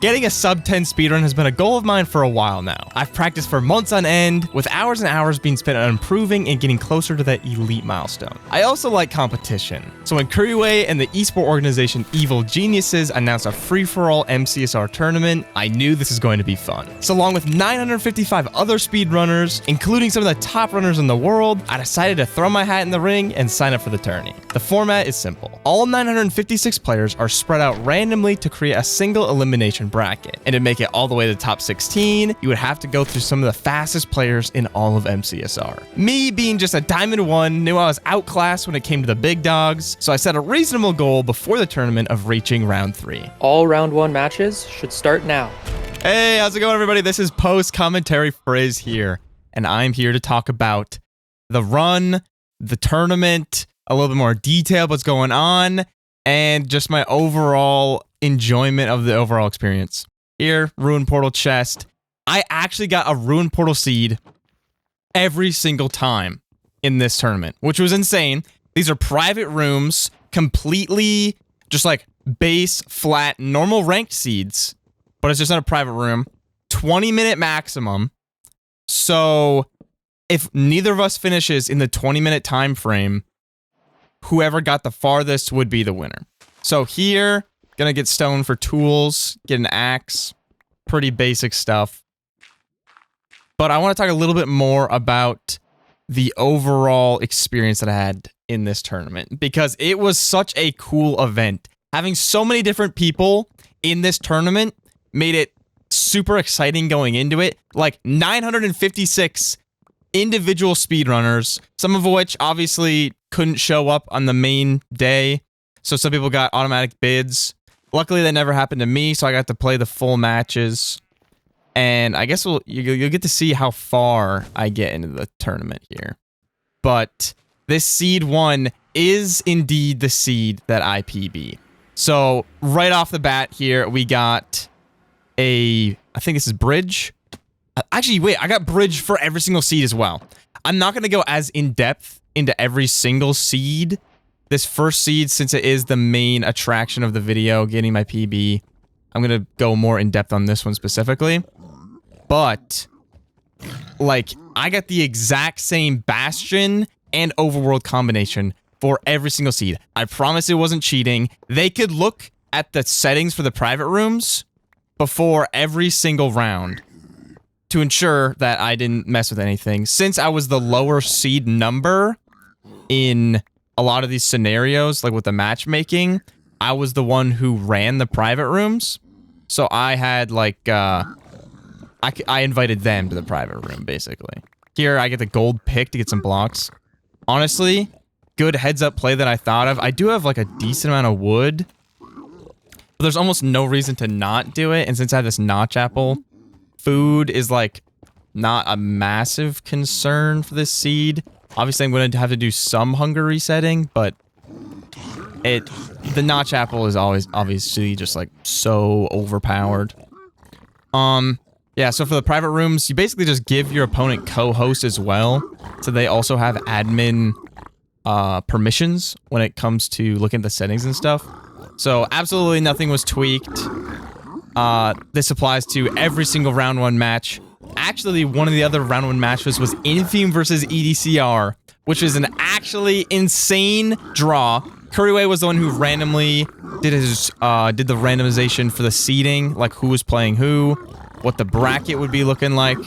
Getting a sub 10 speedrun has been a goal of mine for a while now. I've practiced for months on end, with hours and hours being spent on improving and getting closer to that elite milestone. I also like competition, so when Kuriway and the esport organization Evil Geniuses announced a free-for-all MCSR tournament, I knew this is going to be fun. So along with 955 other speedrunners, including some of the top runners in the world, I decided to throw my hat in the ring and sign up for the tourney. The format is simple. All 956 players are spread out randomly to create a single elimination bracket, and to make it all the way to the top 16, you would have to go through some of the fastest players in all of MCSR. Me, being just a Diamond 1, knew I was outclassed when it came to the big dogs, so I set a reasonable goal before the tournament of reaching round 3. All round 1 matches should start now. Hey, how's it going, everybody? This is Post Commentary Frizz here, and I'm here to talk about the run, the tournament, a little bit more detail what's going on, and just my overall enjoyment of the overall experience. Here, Ruin Portal chest. I actually got a Ruin Portal seed every single time in this tournament, which was insane. These are private rooms, completely just like base, flat, normal ranked seeds, but it's just in a private room. 20-minute maximum. So if neither of us finishes in the 20-minute time frame, whoever got the farthest would be the winner. So here, gonna get stone for tools, get an axe, pretty basic stuff. But I want to talk a little bit more about the overall experience that I had in this tournament, because it was such a cool event. Having so many different people in this tournament made it super exciting going into it. Like 956 individual speedrunners, some of which obviously couldn't show up on the main day. So some people got automatic bids. Luckily, that never happened to me, so I got to play the full matches. And I guess you'll get to see how far I get into the tournament here. But this Seed 1 is indeed the seed that I PB. So right off the bat here, we got I think this is Bridge. Actually, wait, I got Bridge for every single seed as well. I'm not going to go as in-depth into every single seed. This first seed, since it is the main attraction of the video, getting my PB, I'm going to go more in-depth on this one specifically. But, like, I got the exact same Bastion and Overworld combination for every single seed. I promise it wasn't cheating. They could look at the settings for the private rooms before every single round to ensure that I didn't mess with anything. Since I was the lower seed number in a lot of these scenarios, like with the matchmaking, I was the one who ran the private rooms. So I had like, I invited them to the private room, basically. Here, I get the gold pick to get some blocks. Honestly, good heads-up play that I thought of. I do have like a decent amount of wood, but there's almost no reason to not do it. And since I have this notch apple, food is like not a massive concern for this seed. Obviously, I'm going to have to do some hunger resetting, but the notch apple is always obviously just like so overpowered. Yeah, so for the private rooms, you basically just give your opponent co-host as well, so they also have admin permissions when it comes to looking at the settings and stuff. So absolutely nothing was tweaked. This applies to every single round 1 match. Actually, one of the other round 1 matches was Infium versus EDCR, which is an actually insane draw. Kuriway was the one who randomly did the randomization for the seeding, like who was playing who, what the bracket would be looking like,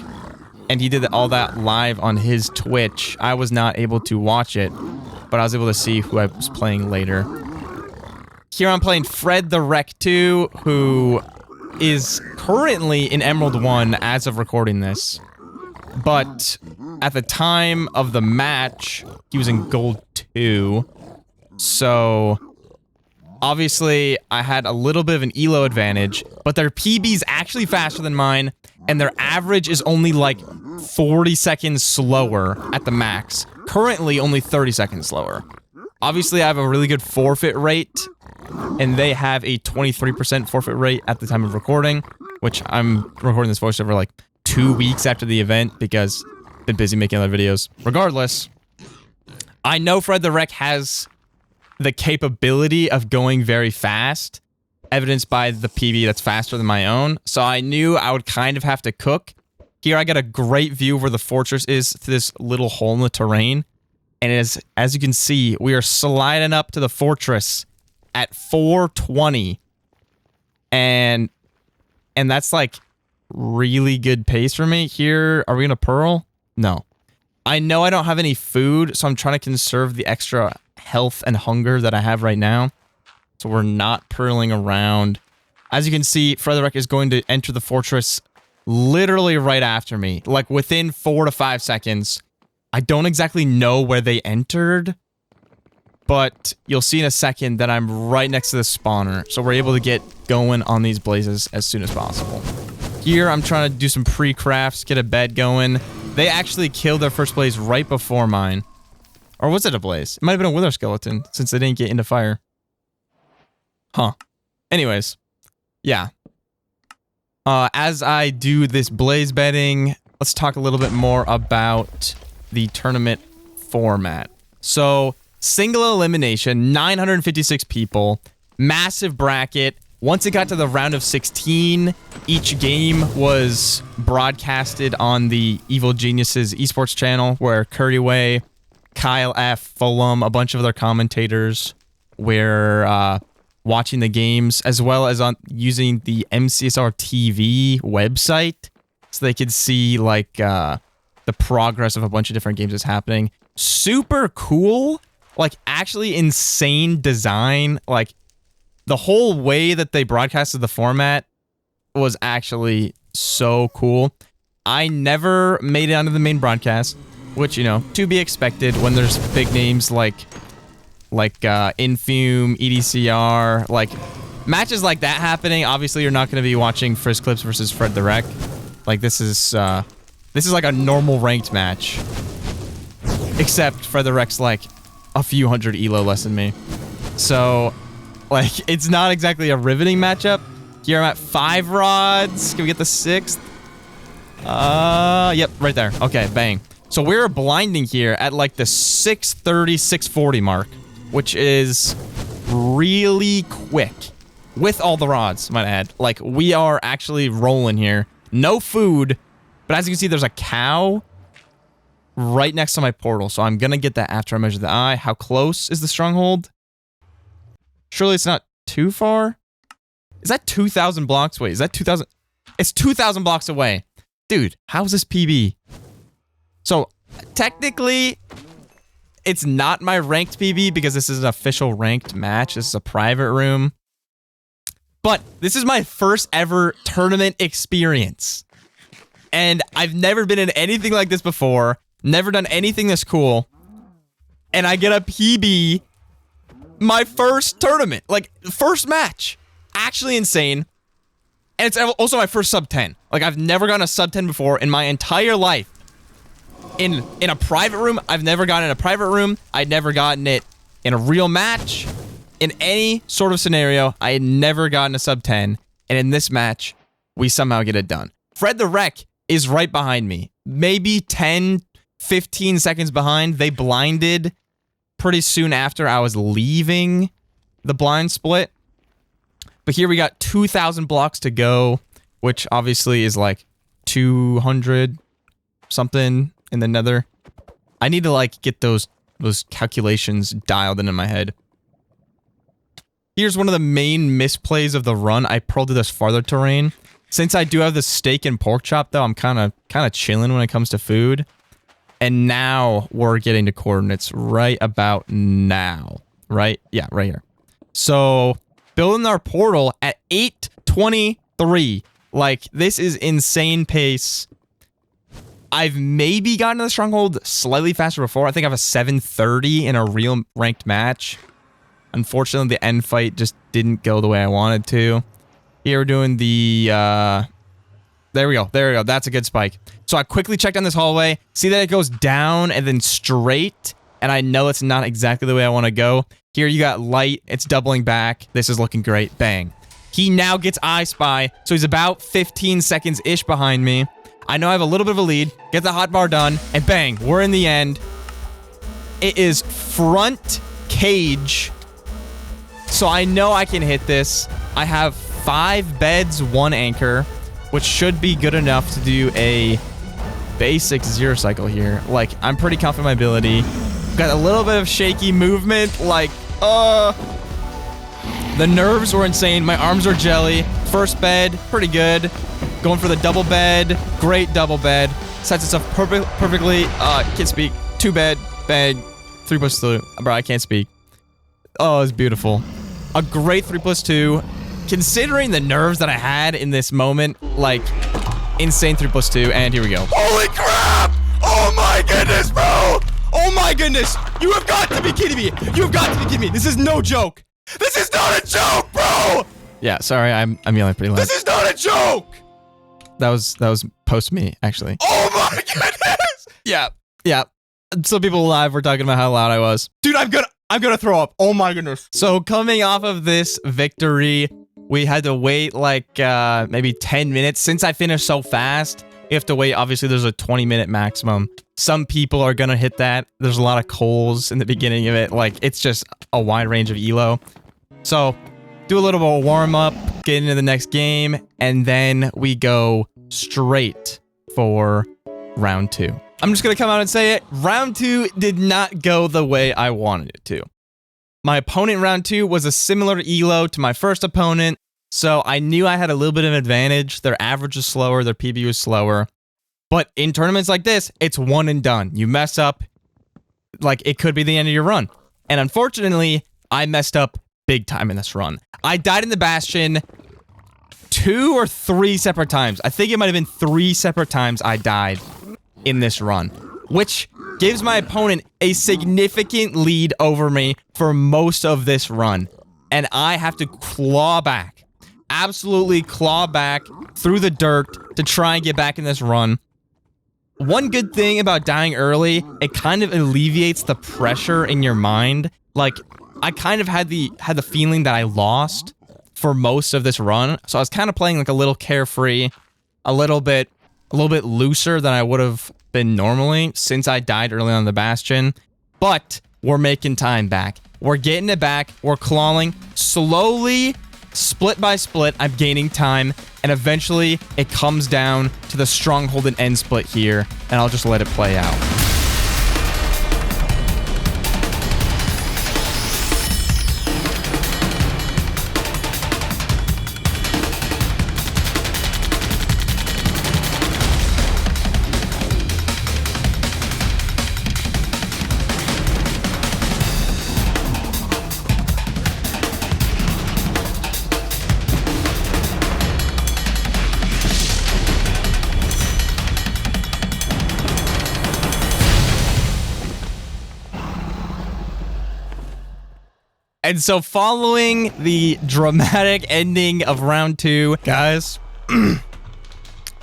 and he did all that live on his Twitch. I was not able to watch it, but I was able to see who I was playing later. Here I'm playing Fred the Wreck 2, who is currently in Emerald 1 as of recording this, but at the time of the match, he was in Gold 2, so obviously I had a little bit of an elo advantage, but their PB's actually faster than mine, and their average is only like 40 seconds slower at the max. Currently, only 30 seconds slower. Obviously, I have a really good forfeit rate, and they have a 23% forfeit rate at the time of recording, which I'm recording this voiceover like 2 weeks after the event because I've been busy making other videos. Regardless, I know Fred the Wreck has the capability of going very fast, evidenced by the PB that's faster than my own. So I knew I would kind of have to cook. Here I got a great view of where the fortress is through this little hole in the terrain. And it is, as you can see, we are sliding up to the fortress at 420. And that's like really good pace for me. Here, are we gonna pearl? No. I know I don't have any food, so I'm trying to conserve the extra health and hunger that I have right now. So we're not pearling around. As you can see, Frederick is going to enter the fortress literally right after me. Like within 4 to 5 seconds. I don't exactly know where they entered, but you'll see in a second that I'm right next to the spawner. So we're able to get going on these blazes as soon as possible. Here, I'm trying to do some pre-crafts, get a bed going. They actually killed their first blaze right before mine. Or was it a blaze? It might have been a wither skeleton, since they didn't get into fire. Huh. Anyways. Yeah. As I do this blaze bedding, let's talk a little bit more about the tournament format. So, single elimination, 956 people, massive bracket. Once it got to the round of 16, each game was broadcasted on the Evil Geniuses esports channel, where Curryway, Kyle F, Fulham, a bunch of other commentators were watching the games, as well as on using the MCSR TV website, so they could see like the progress of a bunch of different games that's happening. Super cool, like actually insane design. Like the whole way that they broadcasted the format was actually so cool. I never made it onto the main broadcast, which, you know, to be expected when there's big names like Infume, EDCR, like matches like that happening. Obviously, you're not going to be watching Frizz Clips versus Fred the Wreck. Like this is like a normal ranked match, except Fred the Wreck's like a few hundred elo less than me. So, like, it's not exactly a riveting matchup. Here I'm at 5 rods. Can we get the 6th? Yep, right there. Okay, bang. So we're blinding here at like the 630, 640 mark, which is really quick with all the rods, might add. Like, we are actually rolling here. No food, but as you can see, there's a cow right next to my portal, so I'm gonna get that after I measure the eye. How close is the stronghold? Surely it's not too far? Is that 2,000 blocks? Wait, is that 2,000? It's 2,000 blocks away. Dude, how's this PB? So, technically, it's not my ranked PB because this is an official ranked match. This is a private room. But this is my first ever tournament experience. And I've never been in anything like this before. Never done anything this cool. And I get a PB my first tournament. Like, first match. Actually insane. And it's also my first sub 10. Like, I've never gotten a sub 10 before in my entire life. In a private room, I've never gotten in a private room. I'd never gotten it in a real match. In any sort of scenario, I had never gotten a sub 10. And in this match, we somehow get it done. Fred the Wreck is right behind me. Maybe 10, 15 seconds behind. They blinded pretty soon after I was leaving the blind split. But here we got 2,000 blocks to go, which obviously is like 200 something in the nether. I need to like get those calculations dialed in my head. Here's one of the main misplays of the run. I pearled to this farther terrain. Since I do have the steak and pork chop though, I'm kind of chilling when it comes to food. And now we're getting to coordinates right about now. Right? Yeah, right here. So, building our portal at 8:23. Like, this is insane pace. I've maybe gotten to the stronghold slightly faster before. I think I have a 7:30 in a real ranked match. Unfortunately, the end fight just didn't go the way I wanted to. Here we're doing the, there we go. There we go. That's a good spike. So I quickly checked down this hallway, see that it goes down and then straight, and I know it's not exactly the way I want to go. Here you got light. It's doubling back. This is looking great. Bang. He now gets I Spy, so he's about 15 seconds-ish behind me. I know I have a little bit of a lead. Get the hotbar done, and bang, we're in the end. It is front cage So I know I can hit this. I have 5 beds, 1 anchor, which should be good enough to do a basic 0 cycle here. Like, I'm pretty confident in my ability. Got a little bit of shaky movement. Like, the nerves were insane. My arms are jelly. First bed, pretty good. Going for the double bed. Great double bed. Sets itself perfectly. Can't speak. 2 bed, bag, 3+2. Bro, I can't speak. Oh, it's beautiful. A great 3+2. Considering the nerves that I had in this moment, like, insane 3+2. And here we go. Holy crap! Oh my goodness, bro! Oh my goodness! You have got to be kidding me! You have got to be kidding me! This is no joke! This is not a joke, bro! Yeah, sorry, I'm yelling pretty loud. This is not a joke! That was post me, actually. Oh my goodness! Yeah. Some people live were talking about how loud I was. Dude, I'm gonna throw up. Oh my goodness. So coming off of this victory, we had to wait like maybe 10 minutes. Since I finished so fast, you have to wait. Obviously, there's a 20-minute maximum. Some people are gonna hit that. There's a lot of coals in the beginning of it. Like, it's just a wide range of elo. So do a little bit of warm up, get into the next game, and then we go straight for round 2. I'm just gonna come out and say it. Round 2 did not go the way I wanted it to. My opponent in round 2 was a similar elo to my first opponent, so I knew I had a little bit of an advantage. Their average was slower, their PB was slower. But in tournaments like this, it's one and done. You mess up, like, it could be the end of your run. And unfortunately, I messed up big time in this run. I died in the Bastion 2 or 3 separate times. I think it might have been 3 separate times I died in this run, which gives my opponent a significant lead over me for most of this run. And I have to claw back, absolutely claw back through the dirt to try and get back in this run. One good thing about dying early, it kind of alleviates the pressure in your mind. Like, I kind of had the feeling that I lost for most of this run, so I was kind of playing like a little carefree, a little bit looser than I would have been normally since I died early on the Bastion. But we're making time back. We're getting it back. We're clawing slowly, split by split. I'm gaining time, and eventually it comes down to the stronghold and end split here, and I'll just let it play out. And so following the dramatic ending of round 2, guys, that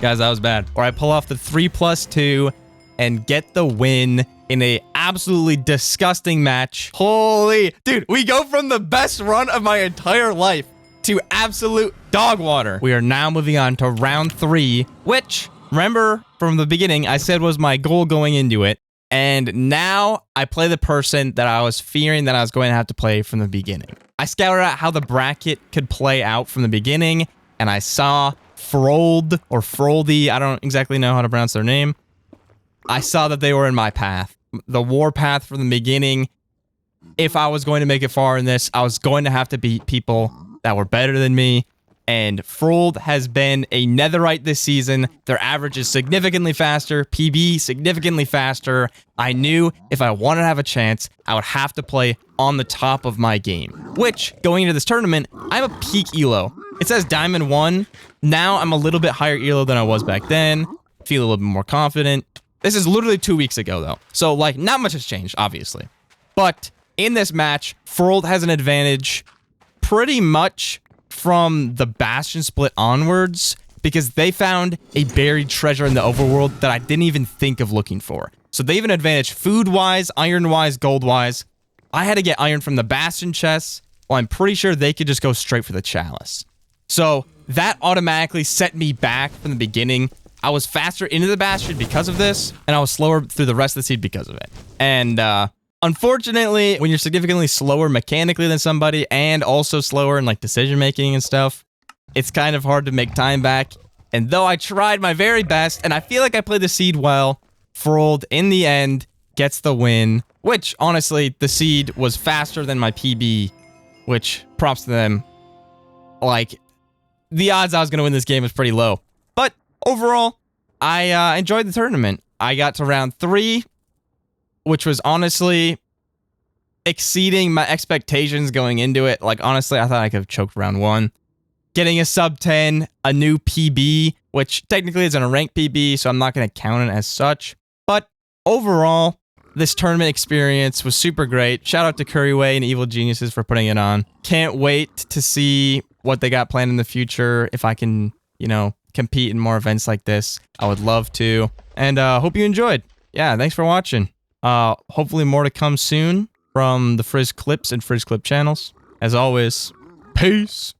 was bad. Or I pull off the 3+2 and get the win in a absolutely disgusting match. Holy, dude, we go from the best run of my entire life to absolute dog water. We are now moving on to round 3, which, remember from the beginning, I said was my goal going into it. And now I play the person that I was fearing that I was going to have to play from the beginning. I scouted out how the bracket could play out from the beginning, and I saw Frold or Froldy, I don't exactly know how to pronounce their name. I saw that they were in my path. The war path from the beginning. If I was going to make it far in this, I was going to have to beat people that were better than me. And Frold has been a netherite this season. Their average is significantly faster. PB significantly faster. I knew if I wanted to have a chance, I would have to play on the top of my game. Which, going into this tournament, I'm a peak elo. It says Diamond 1. Now I'm a little bit higher elo than I was back then. Feel a little bit more confident. This is literally 2 weeks ago, though. So, like, not much has changed, obviously. But in this match, Frold has an advantage pretty much from the Bastion split onwards, because they found a buried treasure in the overworld that I didn't even think of looking for. So they have an advantage food-wise, iron-wise, gold-wise. I had to get iron from the Bastion chests, while I'm pretty sure they could just go straight for the chalice. So that automatically set me back from the beginning. I was faster into the Bastion because of this, and I was slower through the rest of the seed because of it. And Unfortunately, when you're significantly slower mechanically than somebody and also slower in like decision making and stuff, it's kind of hard to make time back. And though I tried my very best, and I feel like I played the seed well, Frold in the end gets the win, which honestly, the seed was faster than my PB, which props to them. Like, the odds I was going to win this game was pretty low. But overall, I enjoyed the tournament. I got to round 3, which was honestly exceeding my expectations going into it. Like, honestly, I thought I could have choked round 1. Getting a sub 10, a new PB, which technically isn't a ranked PB, so I'm not going to count it as such. But overall, this tournament experience was super great. Shout out to Curryway and Evil Geniuses for putting it on. Can't wait to see what they got planned in the future. If I can, you know, compete in more events like this, I would love to. And hope you enjoyed. Yeah, thanks for watching. Hopefully more to come soon from the Frizz Clips and Frizz Clip channels. As always, peace.